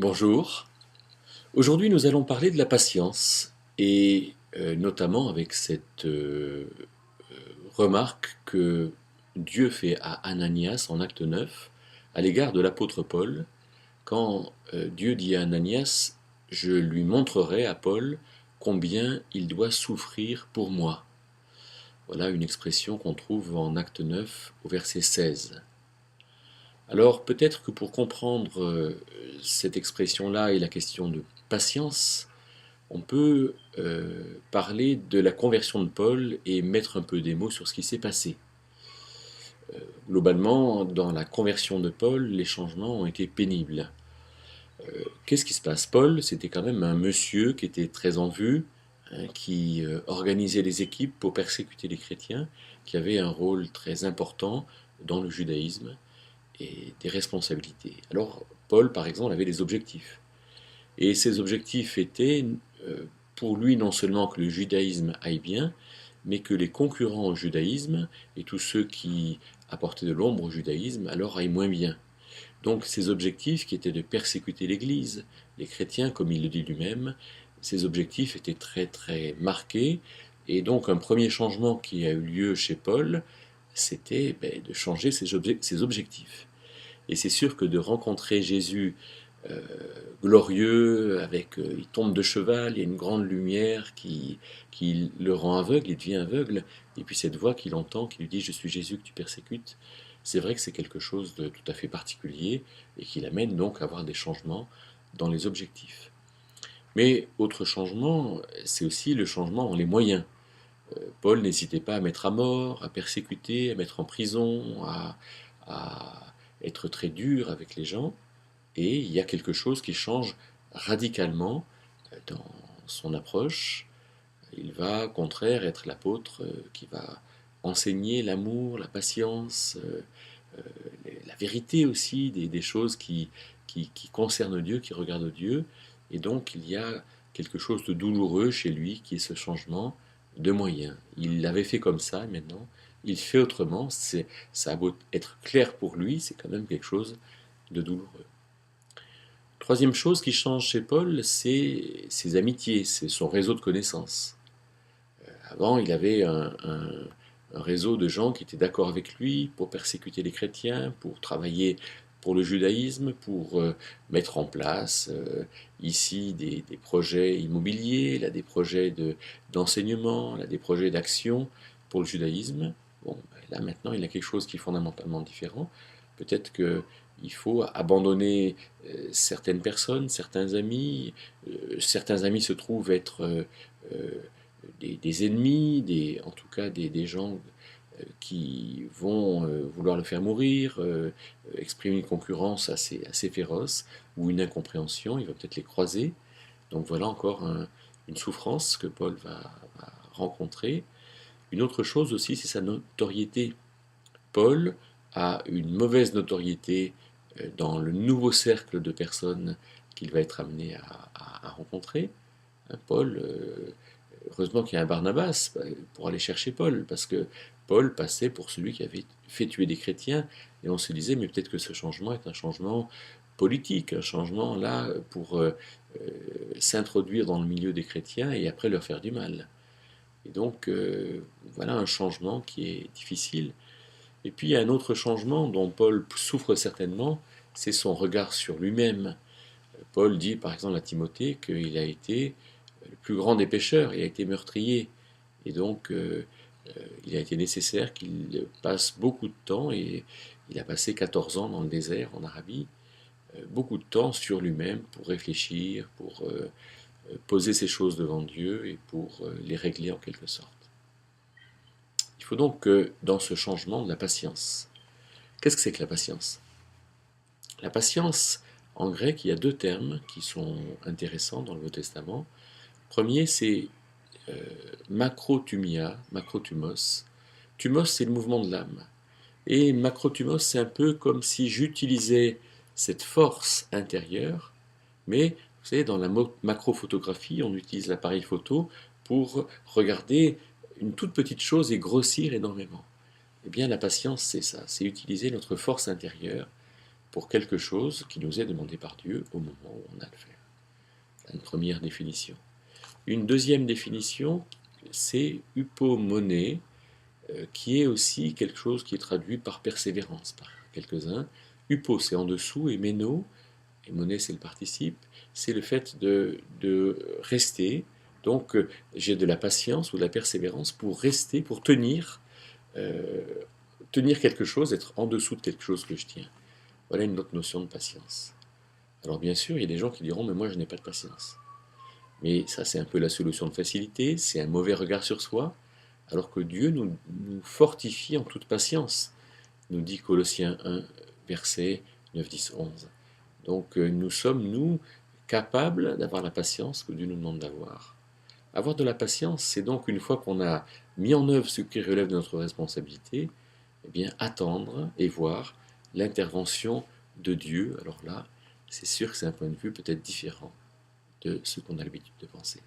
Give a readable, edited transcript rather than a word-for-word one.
Bonjour. Aujourd'hui, nous allons parler de la patience et notamment avec cette remarque que Dieu fait à Ananias en acte 9 à l'égard de l'apôtre Paul quand Dieu dit à Ananias: Je lui montrerai à Paul combien il doit souffrir pour moi. Voilà une expression qu'on trouve en acte 9 au verset 16. Alors peut-être que pour comprendre cette expression-là et la question de patience, on peut parler de la conversion de Paul et mettre un peu des mots sur ce qui s'est passé. Globalement, dans la conversion de Paul, les changements ont été pénibles. Qu'est-ce qui se passe? Paul, c'était quand même un monsieur qui était très en vue, hein, qui organisait les équipes pour persécuter les chrétiens, qui avait un rôle très important dans le judaïsme et des responsabilités. Alors, Paul, par exemple, avait des objectifs. Et ces objectifs étaient, pour lui, non seulement que le judaïsme aille bien, mais que les concurrents au judaïsme et tous ceux qui apportaient de l'ombre au judaïsme alors aillent moins bien. Donc ces objectifs qui étaient de persécuter l'Église, les chrétiens, comme il le dit lui-même, ces objectifs étaient très très marqués. Et donc un premier changement qui a eu lieu chez Paul, c'était de changer ses objectifs. Et c'est sûr que de rencontrer Jésus euh, glorieux, il tombe de cheval, il y a une grande lumière qui le rend aveugle, il devient aveugle, et puis cette voix qu'il entend qui lui dit: Je suis Jésus que tu persécutes, c'est vrai que c'est quelque chose de tout à fait particulier et qui l'amène donc à avoir des changements dans les objectifs. Mais autre changement, c'est aussi le changement dans les moyens. Paul n'hésitait pas à mettre à mort, à persécuter, à mettre en prison, à être très dur avec les gens. Et il y a quelque chose qui change radicalement dans son approche. Il va, au contraire, être l'apôtre qui va enseigner l'amour, la patience, la vérité aussi, des choses qui concernent Dieu, qui regardent Dieu. Et donc, il y a quelque chose de douloureux chez lui qui est ce changement de moyens. Il l'avait fait comme ça, et maintenant, il fait autrement. Ça a beau être clair pour lui, c'est quand même quelque chose de douloureux. Troisième chose qui change chez Paul, c'est ses amitiés, c'est son réseau de connaissances. Avant, il avait un réseau de gens qui étaient d'accord avec lui pour persécuter les chrétiens, pour travailler pour le judaïsme, pour mettre en place ici des projets immobiliers, là des projets d'enseignement, là des projets d'action pour le judaïsme. Bon, là maintenant, il a quelque chose qui est fondamentalement différent. Peut-être qu'il faut abandonner certaines personnes, certains amis. Certains amis se trouvent être des ennemis, en tout cas des gens qui vont vouloir le faire mourir, exprimer une concurrence assez féroce ou une incompréhension, il va peut-être les croiser. Donc voilà encore une souffrance que Paul va rencontrer. Une autre chose aussi, c'est sa notoriété. Paul a une mauvaise notoriété dans le nouveau cercle de personnes qu'il va être amené à rencontrer. Paul, heureusement qu'il y a un Barnabas pour aller chercher Paul, parce que Paul passait pour celui qui avait fait tuer des chrétiens, et on se disait, mais peut-être que ce changement est un changement politique, un changement là pour s'introduire dans le milieu des chrétiens et après leur faire du mal. Et donc voilà un changement qui est difficile. Et puis il y a un autre changement dont Paul souffre certainement, c'est son regard sur lui-même. Paul dit par exemple à Timothée qu'il a été le plus grand des pécheurs, il a été meurtrier. Et donc il a été nécessaire qu'il passe beaucoup de temps, et il a passé 14 ans dans le désert en Arabie, beaucoup de temps sur lui-même pour réfléchir, pour poser ces choses devant Dieu et pour les régler en quelque sorte. Il faut donc que dans ce changement de la patience. Qu'est-ce que c'est que la patience? La patience, en grec, il y a deux termes qui sont intéressants dans le Nouveau Testament. Le premier, c'est macrothumia, macrothumos. Thumos, c'est le mouvement de l'âme. Et macrothumos, c'est un peu comme si j'utilisais cette force intérieure, mais vous savez, dans la macrophotographie, on utilise l'appareil photo pour regarder une toute petite chose et grossir énormément. Eh bien, la patience, c'est ça, c'est utiliser notre force intérieure pour quelque chose qui nous est demandé par Dieu au moment où on a le faire. Une première définition. Une deuxième définition, c'est hypomone, qui est aussi quelque chose qui est traduit par persévérance par quelques-uns. Hypo, c'est en dessous, et meno, et moné, c'est le participe, c'est le fait de rester. Donc, j'ai de la patience ou de la persévérance pour rester, pour euh, tenir quelque chose, être en dessous de quelque chose que je tiens. Voilà une autre notion de patience. Alors bien sûr, il y a des gens qui diront, mais moi je n'ai pas de patience. Mais ça, c'est un peu la solution de facilité, c'est un mauvais regard sur soi, alors que Dieu nous fortifie en toute patience, nous dit Colossiens 1, versets 9, 10, 11. Donc nous sommes, nous, capables d'avoir la patience que Dieu nous demande d'avoir. Avoir de la patience, c'est donc une fois qu'on a mis en œuvre ce qui relève de notre responsabilité, eh bien attendre et voir l'intervention de Dieu. Alors là, c'est sûr que c'est un point de vue peut-être différent de ce qu'on a l'habitude de penser.